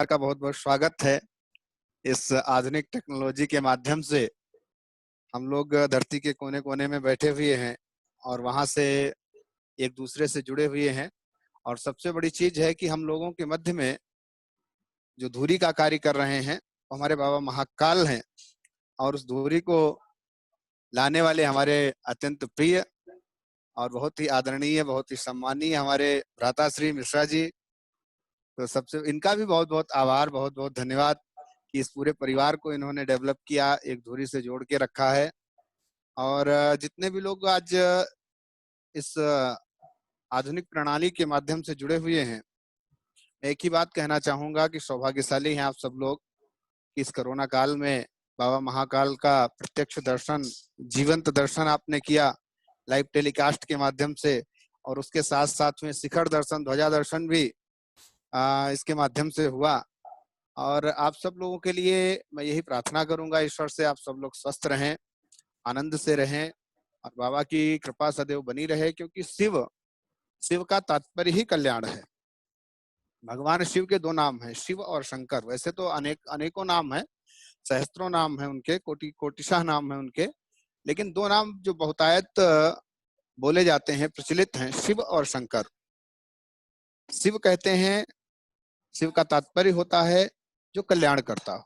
का बहुत बहुत स्वागत है। इस आधुनिक टेक्नोलॉजी के माध्यम से हम लोग धरती के कोने कोने में बैठे हुए हैं और वहां से एक दूसरे से जुड़े हुए हैं। और सबसे बड़ी चीज है कि हम लोगों के मध्य में जो धूरी का कार्य कर रहे हैं वो हमारे बाबा महाकाल हैं। और उस धूरी को लाने वाले हमारे अत्यंत प्रिय और बहुत ही आदरणीय, बहुत ही सम्मानीय हमारे भ्राता श्री मिश्रा जी। तो सबसे इनका भी बहुत बहुत आभार, बहुत बहुत धन्यवाद कि इस पूरे परिवार को इन्होंने डेवलप किया, एक धुरी से जोड़ के रखा है। और जितने भी लोग आज इस आधुनिक प्रणाली के माध्यम से जुड़े हुए हैं, एक ही बात कहना चाहूंगा कि सौभाग्यशाली हैं आप सब लोग कि इस कोरोना काल में बाबा महाकाल का प्रत्यक्ष दर्शन, जीवंत दर्शन आपने किया लाइव टेलीकास्ट के माध्यम से। और उसके साथ साथ में शिखर दर्शन, ध्वजा दर्शन भी इसके माध्यम से हुआ। और आप सब लोगों के लिए मैं यही प्रार्थना करूंगा ईश्वर से, आप सब लोग स्वस्थ रहें, आनंद से रहें और बाबा की कृपा सदैव बनी रहे, क्योंकि शिव का तात्पर्य ही कल्याण है। भगवान शिव के दो नाम हैं, शिव और शंकर। वैसे तो अनेकों नाम है, सहस्त्रों नाम है उनके, कोटिशाह नाम है उनके, लेकिन दो नाम जो बहुतायत बोले जाते हैं, प्रचलित हैं, शिव और शंकर। शिव कहते हैं, शिव का तात्पर्य होता है जो कल्याण करता हो,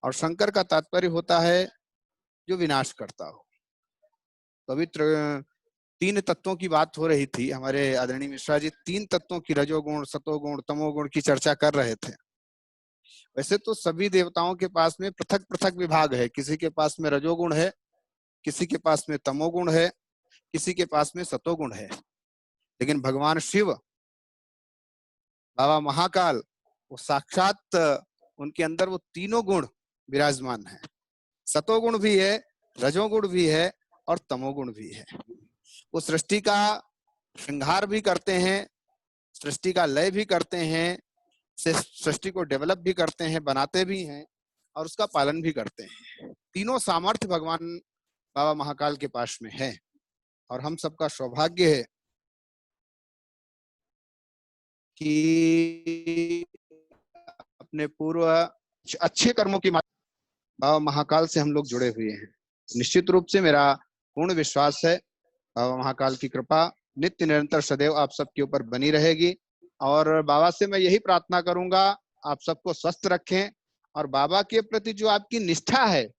और शंकर का तात्पर्य होता है जो विनाश करता हो। तो अभी तीन तत्वों की बात हो रही थी, हमारे आदरणीय मिश्रा जी तीन तत्वों की, रजोगुण, सतोगुण, तमोगुण की चर्चा कर रहे थे। वैसे तो सभी देवताओं के पास में पृथक पृथक विभाग है, किसी के पास में रजोगुण है, किसी के पास में तमोगुण है, किसी के पास में सतोगुण है। लेकिन भगवान शिव, बाबा महाकाल, वो साक्षात उनके अंदर वो तीनों गुण विराजमान है। सतोगुण भी है, रजोगुण भी है और तमोगुण भी है। वो सृष्टि का श्रृंगार भी करते हैं, सृष्टि का लय भी करते हैं, सृष्टि को डेवलप भी करते हैं, बनाते भी हैं और उसका पालन भी करते हैं। तीनों सामर्थ्य भगवान बाबा महाकाल के पास में है। और हम सबका सौभाग्य है कि अपने पूर्व अच्छे कर्मों की बाबा महाकाल से हम लोग जुड़े हुए हैं। निश्चित रूप से मेरा पूर्ण विश्वास है बाबा महाकाल की कृपा नित्य निरंतर सदैव आप सबके ऊपर बनी रहेगी। और बाबा से मैं यही प्रार्थना करूंगा, आप सबको स्वस्थ रखें और बाबा के प्रति जो आपकी निष्ठा है,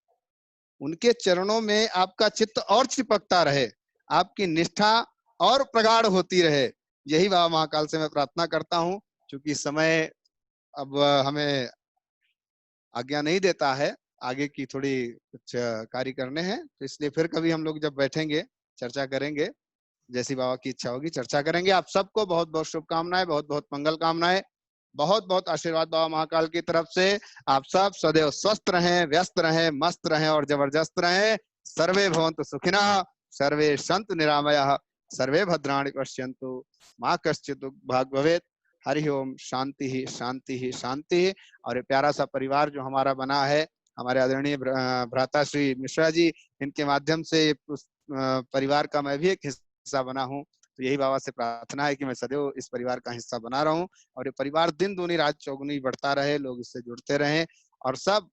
उनके चरणों में आपका चित्त और चिपकता रहे, आपकी निष्ठा और प्रगाढ़ होती रहे। यही बाबा महाकाल से मैं प्रार्थना करता हूँ। क्योंकि समय अब हमें आज्ञा नहीं देता है, आगे की थोड़ी कुछ कार्य करने हैं, तो इसलिए फिर कभी हम लोग जब बैठेंगे चर्चा करेंगे, जैसी बाबा की इच्छा होगी चर्चा करेंगे। आप सबको बहुत बहुत शुभकामनाएं, बहुत बहुत मंगल कामनाएं, बहुत बहुत आशीर्वाद बाबा महाकाल की तरफ से। आप सब सदैव स्वस्थ रहें, व्यस्त रहें, मस्त रहें और जबरदस्त रहें। सर्वे भवन्तु सुखिनः, सर्वे सन्तु निरामयाः, सर्वे भद्राणि पश्यन्तु, माँ कश्चित् दुःखभाग् भवेत्। हरि ओम। शांति ही शांति ही शांति ही। और ये प्यारा सा परिवार जो हमारा बना है, हमारे आदरणीय भ्राता श्री मिश्रा जी, इनके माध्यम से उस परिवार का मैं भी एक हिस्सा बना हूँ। तो यही बाबा से प्रार्थना है कि मैं सदैव इस परिवार का हिस्सा बना रहूं और ये परिवार दिन दूनी रात चौगुनी बढ़ता रहे, लोग इससे जुड़ते रहें और सब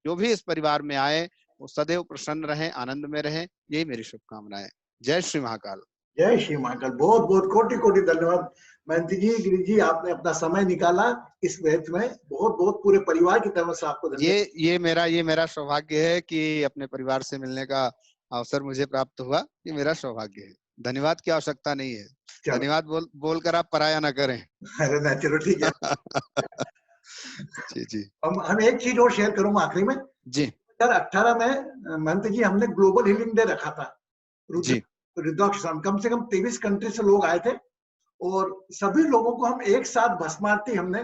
जो भी इस परिवार में आए वो सदैव प्रसन्न रहें, आनंद में रहें। यही मेरी शुभकामनाएं। जय श्री महाकाल। जय श्री महाकाल। बहुत बहुत कोटि कोटि धन्यवाद महंत जी, गिरी जी, आपने अपना समय निकाला इस वेत में। बहुत बहुत पूरे परिवार की तरफ से आपको धन्यवाद। ये मेरा सौभाग्य है कि अपने परिवार से मिलने का अवसर मुझे प्राप्त हुआ, ये मेरा सौभाग्य है। धन्यवाद की आवश्यकता नहीं है, धन्यवाद बोलकर आप पराया ना करें। अरे ना, चलो ठीक है। जी जी। हम एक चीज और शेयर करूंगा आखिरी में जी। 2018 में महंत जी हमने ग्लोबल हीलिंग डे रखा था जी। रुद्राक्ष। कम से कम 23 कंट्री से लोग आए थे और सभी लोगों को हम एक साथ भस्म आरती हमने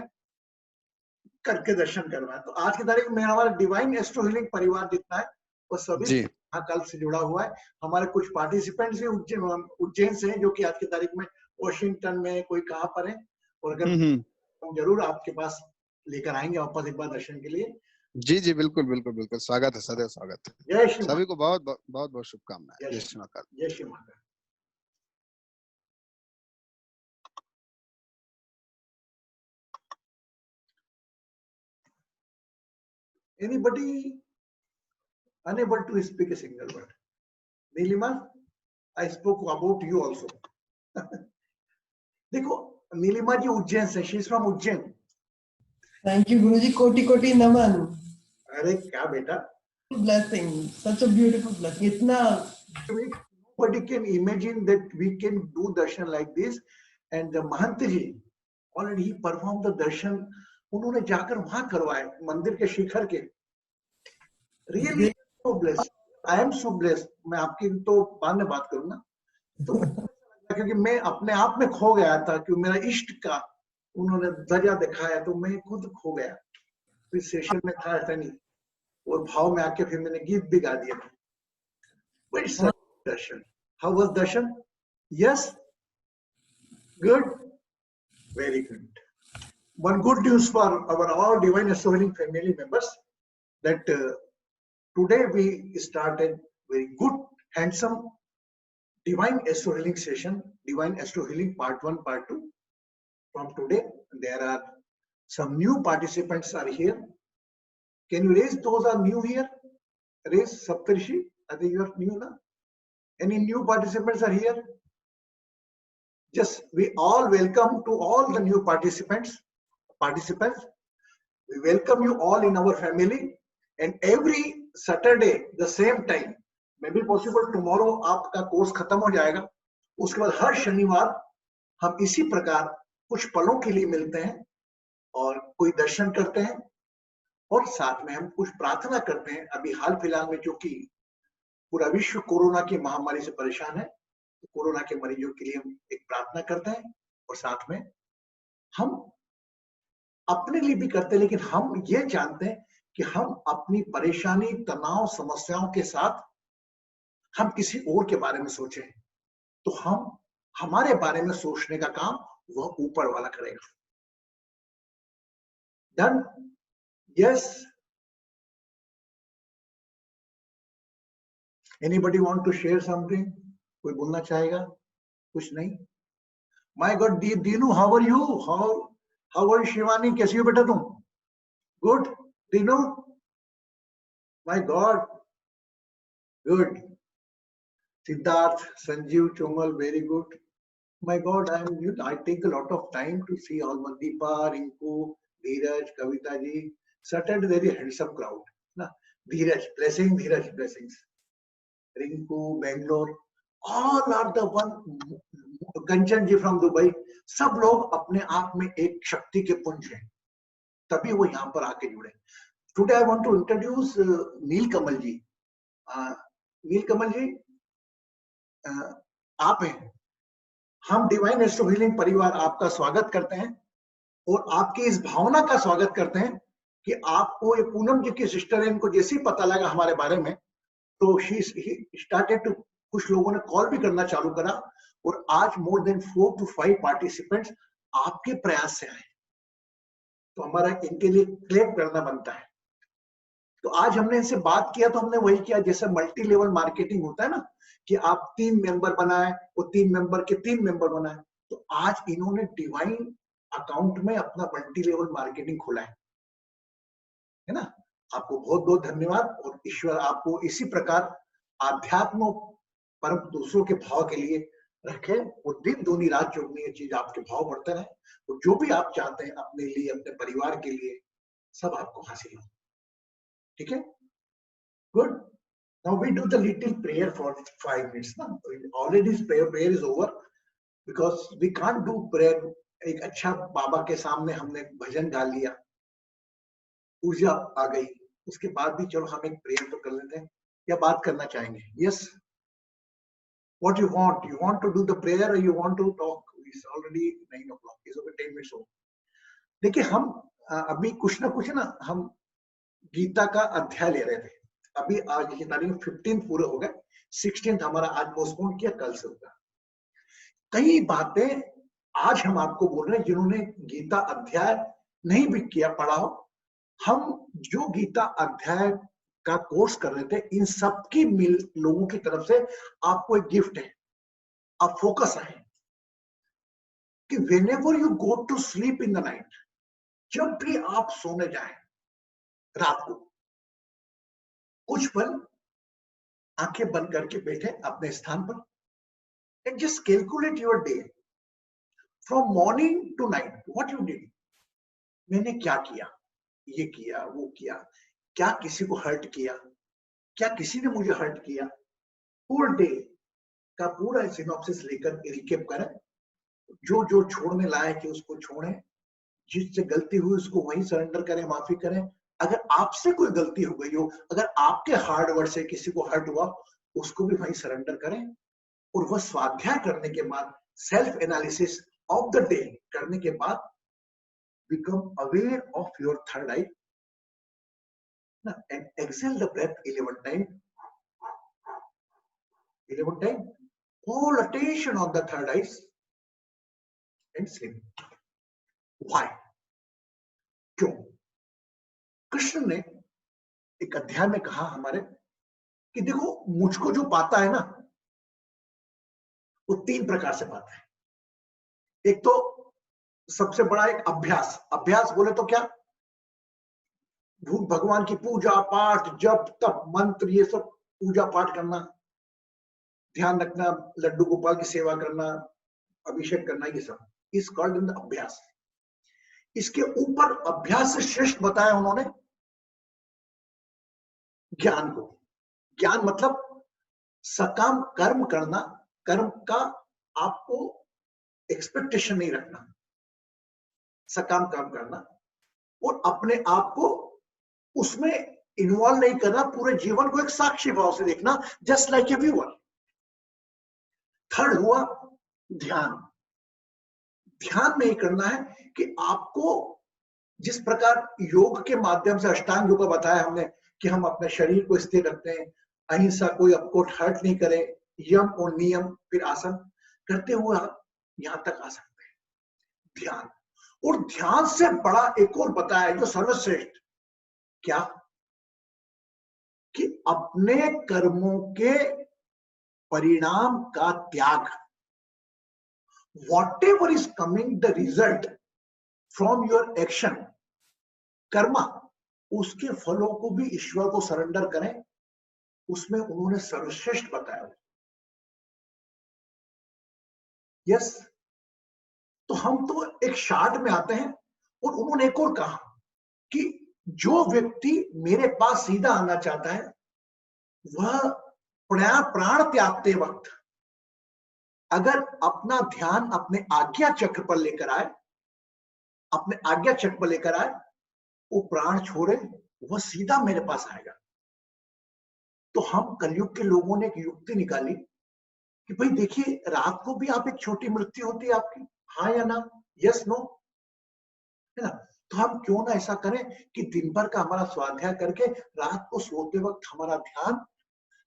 करके दर्शन करवाया। तो आज की तारीख में हमारा डिवाइन एस्ट्रो हीलिंग परिवार जितना है वो सभी महाकाल से जुड़ा हुआ है। हमारे कुछ पार्टिसिपेंट्स भी उज्जैन से हैं, जो कि आज की तारीख में वॉशिंगटन में, कोई कहाँ पर है। और अगर हम जरूर आपके पास लेकर आएंगे वापस एक बार दर्शन के लिए। जी जी, बिल्कुल बिल्कुल बिल्कुल, स्वागत है, सदैव स्वागत है। जय श्री सभी को बहुत बहुत बहुत शुभकामनाएं। जय श्री महाकाल। जय Shri Mahakal. Anybody unable to speak a single word? Nilima, I spoke about you also. देखो नीलिमा जी उज्जैन से, she is from Ujjain. Thank you, Guruji. Koti koti naman. अरे क्या बेटा, Blessing, such a beautiful blessing. Itna nobody can imagine that we can do darshan like this. And the Mahant ji already he performed the darshan. उन्होंने जाकर वहां करवाए मंदिर के शिखर के. Really so blessed. I am so blessed. मैं आपकी तो बाद में बात करूँ ना, तो क्योंकि मैं अपने आप में खो गया था कि मेरा इष्ट का उन्होंने दर्जा दिखाया तो मैं खुद खो गया. फिर सेशन में था ऐसा नहीं, और भाव में आके फिर मैंने गीत भी गा दिया था. But it's a darshan. How was darshan? Yes, good, very good. One good news for our all Divine Astro Healing family members, that today we started very good, handsome Divine Astro Healing session, Divine Astro Healing Part 1, Part 2. From today, there are some new participants are here. Can you raise those are new here? Raise Saptarishi. I think you are new now. Any new participants are here? Just we all welcome to all the new participants. We welcome you all in our family. And every Saturday, the same time, maybe possible tomorrow आपका course खत्म हो जाएगा. उसके बाद हर शनिवार हम इसी प्रकार कुछ पलों के लिए मिलते हैं और कोई दर्शन करते हैं और साथ में हम कुछ प्रार्थना करते हैं. अभी हाल फिलहाल में जो कि पूरा विश्व कोरोना की महामारी से परेशान है, तो कोरोना के मरीजों के लिए हम एक प्रार्थना करते हैं और साथ में हम अपने लिए भी करते हैं. लेकिन हम ये जानते हैं कि हम अपनी परेशानी, तनाव, समस्याओं के साथ हम किसी और के बारे में सोचें तो हम हमारे बारे में सोचने का काम वह ऊपर वाला करेगा. Done? Yes. Anybody want to share something? कोई बोलना चाहेगा? कुछ नहीं. My God, Dinu, how are you? How are Shivani? कैसी हो बेटा तुम? Good. Dinu, my God, good. Siddharth, Sanjeev, Chomal, very good. My God, I take a lot of time to see all Mandeepa, Rinku, Dheeraj, Kavita ji. Certainly very handsome crowd. Na? Dheeraj, blessings. Rinku, Bangalore, all are the one. Kanchan ji from Dubai. सब लोग अपने आप में एक शक्ति के पुंज हैं, तभी वो यहाँ पर आके जुड़े. Today I want to introduce Neel Kamal जी. नील कमल जी, आप हैं. हम डिवाइन एस्ट्रो हीलिंग परिवार आपका स्वागत करते हैं और आपकी इस भावना का स्वागत करते हैं कि आपको ये पूनम जी की सिस्टर है, इनको जैसे ही पता लगा हमारे बारे में तो शी स्टार्टेड टू, कुछ लोगों ने कॉल भी करना चालू करा और आज मोर देन 4 to 5 पार्टिसिपेंट्स आपके प्रयास से आए. तो हमारा इनके लिए क्लेम करना बनता है. तो आज हमने इनसे बात किया तो हमने वही किया जैसे मल्टी लेवल मार्केटिंग होता है ना, कि आप 3 मेंबर बनाए और 3 मेंबर के 3 मेंबर बनाए. तो आज इन्होंने डिवाइन अकाउंट में अपना मल्टी लेवल मार्केटिंग खोला है ना. आपको बहुत बहुत धन्यवाद और ईश्वर आपको इसी प्रकार आध्यात्म परम दूसरों के भाव के लिए रखे और दिन दूनी रात चौगनी ये चीज आपके भाव बढ़ते रहे और जो भी आप चाहते हैं अपने लिए, अपने परिवार के लिए, सब आपको हासिल हो. ठीक है? Good. Now we do the little prayer for 5 minutes. Now already prayer is over because we can't do prayer. एक अच्छा बाबा के सामने हमने भजन गा लिया, ऊर्जा आ गई, उसके बाद भी चलो हम एक प्रेयर तो कर लेते हैं या बात करना चाहेंगे. Yes. What you want? You want to do the prayer or you want to talk? It's already 9 o'clock. It's over 10 minutes over. देखिए हम अभी कुछ ना कुछ ना हम गीता का अध्याय ले रहे थे. अभी आज की तारीख 15 पूरे हो गए, 16 हमारा आज पोस्टपोन किया, कल से होगा. कई बातें आज हम आपको बोल रहे हैं जिन्होंने गीता अध्याय नहीं भी किया, पढ़ा हो. हम जो गीता अध्याय का कोर्स कर रहे थे, इन सबकी लोगों की तरफ से आपको एक गिफ्ट है. आप फोकस आए कि whenever you go to sleep in the night, जब भी आप सोने जाएं रात को, कुछ पल आंखें बंद करके बैठे अपने स्थान पर and just calculate your day from morning to night. What you did? मैंने क्या किया, ये किया, वो किया, क्या किसी को हर्ट किया, क्या किसी ने मुझे हर्ट किया, पूरे डे का पूरा सिनॉप्सिस लेकर रिकेप करें, जो जो छोड़ने लायक है उसको छोड़ें, जिससे गलती हुई उसको वहीं सरेंडर करें, माफी करें। अगर आपसे कोई गलती हो गई हो, अगर आपके हार्ड वर्ड से किसी को हर्ट हुआ, उसको भी वहीं सरेंडर करें। और वह स्वाध्याय करने के बाद, self analysis of the day करने के बाद, become aware of your third eye and exhale the breath 11 times. 11 times. All attention on the third eyes and sleep. Why? क्यों? कृष्ण ने एक अध्याय में कहा हमारे कि देखो, मुझको जो पाता है ना, वो 3 प्रकार से पाता है। एक तो सबसे बड़ा एक अभ्यास, अभ्यास बोले तो क्या, भगवान की पूजा पाठ, जप तप मंत्र, ये सब पूजा पाठ करना, ध्यान रखना, लड्डू गोपाल की सेवा करना, अभिषेक करना, ये सब इस कॉल्ड इन द अभ्यास। इसके ऊपर अभ्यास से श्रेष्ठ बताया उन्होंने ज्ञान को। ज्ञान मतलब सकाम कर्म करना, कर्म का आपको एक्सपेक्टेशन नहीं रखना, सकाम कर्म करना और अपने आप को उसमें इन्वॉल्व नहीं करना, पूरे जीवन को एक साक्षी भाव से देखना, just like a viewer. Third हुआ ध्यान। ध्यान में ये करना है कि आपको जिस प्रकार योग के माध्यम से, अष्टांग योग का बताया हमने कि हम अपने शरीर को स्थिर रखते हैं, अहिंसा, कोई आपको हर्ट नहीं करे, यम और नियम, फिर आसन करते हुए आप यहां तक आ सकते हैं। ध्यान, और ध्यान से बड़ा एक और बताया जो सर्वश्रेष्ठ, क्या, कि अपने कर्मों के परिणाम का त्याग, whatever is coming the result from your action, Karma, उसके फलों को भी ईश्वर को सरेंडर करें। उसमें उन्होंने सर्वश्रेष्ठ बताया। यस, तो हम तो एक शार्ट में आते हैं और उन्होंने एक और कहा कि जो व्यक्ति मेरे पास सीधा आना चाहता है, वह प्राण त्यागते वक्त अगर अपना ध्यान अपने आज्ञा चक्र पर लेकर आए, अपने आज्ञा चक्र पर लेकर आए, वो प्राण छोड़े, वह सीधा मेरे पास आएगा। तो हम कलयुग के लोगों ने एक युक्ति निकाली कि भाई देखिए, रात को भी आप एक छोटी मृत्यु होती है आपकी, हाँ या ना, यस नो, है ना। तो हम क्यों ना ऐसा करें कि दिन भर का हमारा स्वाध्याय करके रात को सोते वक्त हमारा ध्यान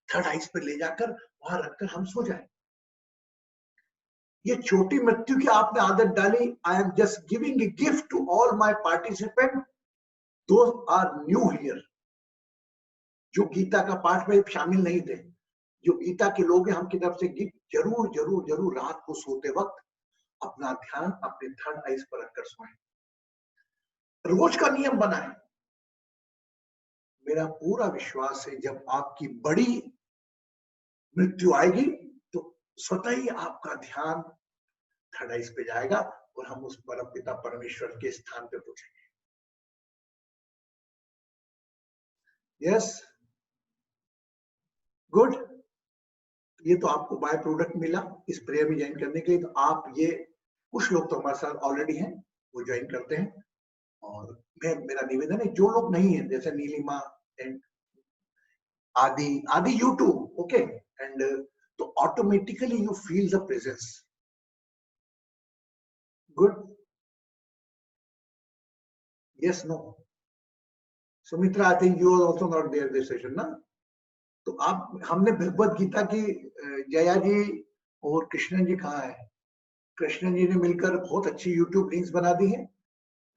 थर्ड आइज पे ले जाकर वहां रखकर हम सो जाए। ये छोटी मृत्यु की आपने आदत डाली। I am just giving a gift to all my participant, those are new here, जो गीता का पाठ में शामिल नहीं थे, जो गीता के लोग हैं, हम की तरफ से गिफ्ट, जरूर जरूर जरूर रात को सोते वक्त अपना ध्यान अपने थर्ड आइज पर रखकर सोएं। रोज का नियम बनाएं। मेरा पूरा विश्वास है जब आपकी बड़ी मृत्यु आएगी तो स्वतः ही आपका ध्यान थर्ड आइज पे जाएगा और हम उस परम पिता परमेश्वर के स्थान पे पहुंचेंगे। Yes, good. ये तो आपको बाय प्रोडक्ट मिला इस प्रेयर में ज्वाइन करने के लिए। तो आप ये, कुछ लोग तो हमारे साथ ऑलरेडी हैं, वो ज्वाइन करते हैं। और मेरा निवेदन है, जो लोग नहीं है, जैसे Neelima and Adi you too, okay, and तो automatically you feel the presence. Good, yes, no, Sumitra, I think you are also not there this session ना। तो आप, हमने भगवत गीता की जया जी और कृष्णन जी कहा है, कृष्णन जी ने मिलकर बहुत अच्छी यूट्यूब लिंक्स बना दी है।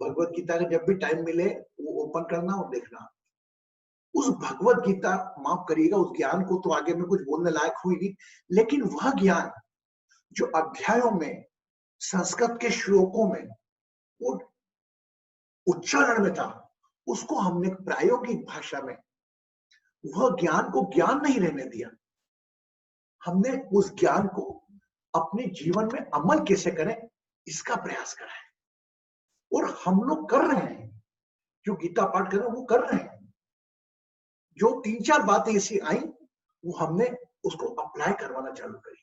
भगवत गीता का जब भी टाइम मिले वो ओपन करना और देखना। उस भगवत गीता, माफ करिएगा, उस ज्ञान को तो आगे में कुछ बोलने लायक हुई नहीं, लेकिन वह ज्ञान जो अध्यायों में, संस्कृत के श्लोकों में, वो उच्चारण में था, उसको हमने प्रायोगिक भाषा में वह ज्ञान को ज्ञान नहीं रहने दिया, हमने उस ज्ञान को अपने जीवन में अमल कैसे करें इसका प्रयास करा है। और हम लोग कर रहे हैं, जो गीता पाठ कर रहे हैं वो कर रहे हैं। जो 3-4 बातें ऐसी आई वो हमने उसको अप्लाई करवाना चालू करी।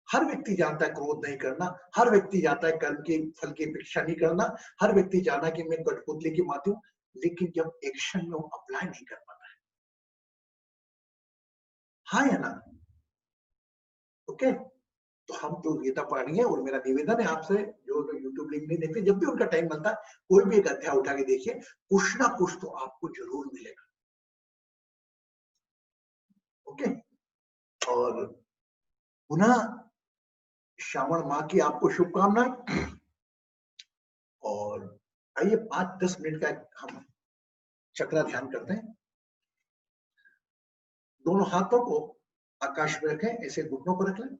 हर व्यक्ति जानता है क्रोध नहीं करना, हर व्यक्ति जानता है कर्म के फल की अपेक्षा नहीं करना, हर व्यक्ति जानता है कि मैं कठपुतली की माती हूं, लेकिन जब एक्शन में वो अप्लाई नहीं कर पाता है। हाँ या ना? ओके, तो हम तो गीता पढ़ेंगे। और मेरा निवेदन है आपसे, जो लोग यूट्यूब लिंक नहीं देखते, जब भी उनका टाइम मिलता है कोई भी एक अध्याय उठा के देखिए, कुछ ना कुछ तो आपको जरूर मिलेगा। ओके, और पुनः श्रावण माह की आपको शुभकामनाएं। और आइए 5-10 मिनट का हम चक्रा ध्यान करते हैं। दोनों हाथों को आकाश में रखें, ऐसे घुटनों पर रख लें।